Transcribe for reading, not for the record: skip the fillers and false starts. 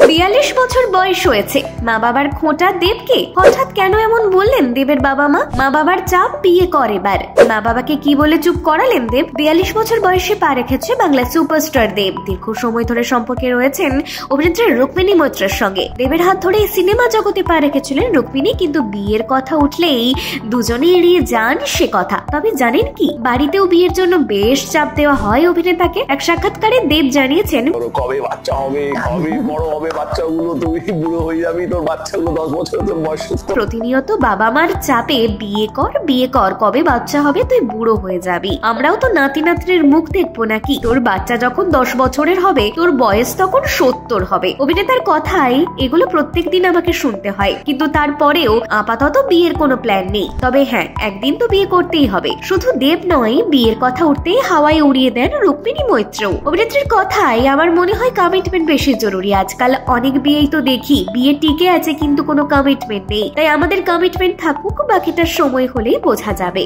৪২ বছর বয়স হয়েছে, মা বাবার খোঁটা দেবকে হঠাৎ কেন এমন বললেন দেবের বাবা মা? মা বাবার চাপ, বিয়ে কর এবার। মা বাবাকে কি বলে চুপ করালেন দেব? ৪২ বছর বয়সে পা রেখেছে বাংলা সুপারস্টার দেব। দীর্ঘ সময় ধরে সম্পর্কে রয়েছেন অভিনেত্রী রুক্মিণী মৈত্রের সঙ্গে। দেবের হাত ধরে সিনেমা জগতে পা রেখেছিলেন রুক্মিণী, কিন্তু বিয়ের কথা উঠলেই দুজনে এড়িয়ে যান সে কথা। তবে জানেন কি, বাড়িতেও বিয়ের জন্য বেশ চাপ দেওয়া হয় অভিনেতাকে। এক সাক্ষাৎকারে দেব জানিয়েছেন, কবে বাচ্চা হবে, কবে বড় হবে বাচ্চাগুলো, তুমি বুড়ো হয়ে যাবি, তোর বাচ্চাগুলো 10 বছরের বয়স। প্রতিনিয়ত বাবা মার চাপে বিয়ে কর, কবে বাচ্চা হবে, তুই বুড়ো হয়ে যাবি। আমরাও তো নাতি নাতনির মুখ দেখবো নাকি? তোর বাচ্চা যখন 10 বছরের হবে, তোর বয়স তখন 70 হবে। অভিনেতার কথাই এগুলো প্রত্যেকদিন আমাকে শুনতে হয়, কিন্তু তারপরেও আপাতত বিয়ের কোনো প্ল্যান নেই। তবে হ্যাঁ, একদিন তো বিয়ে করতেই হবে। শুধু দেব নয়, বিয়ের কথা উঠতেই হাওয়ায় উড়িয়ে দেন রুক্মিণী মৈত্র। অভিনেত্রীর কথাই আমার মনে হয় কমিটমেন্ট বেশি জরুরি। আজকাল অনেক বিয়েই তো দেখি বিয়ে টিকে আছে কিন্তু কোনো কমিটমেন্ট নেই। তাই আমাদের কমিটমেন্ট থাকুক, বাকিটা সময় হলেই বোঝা যাবে।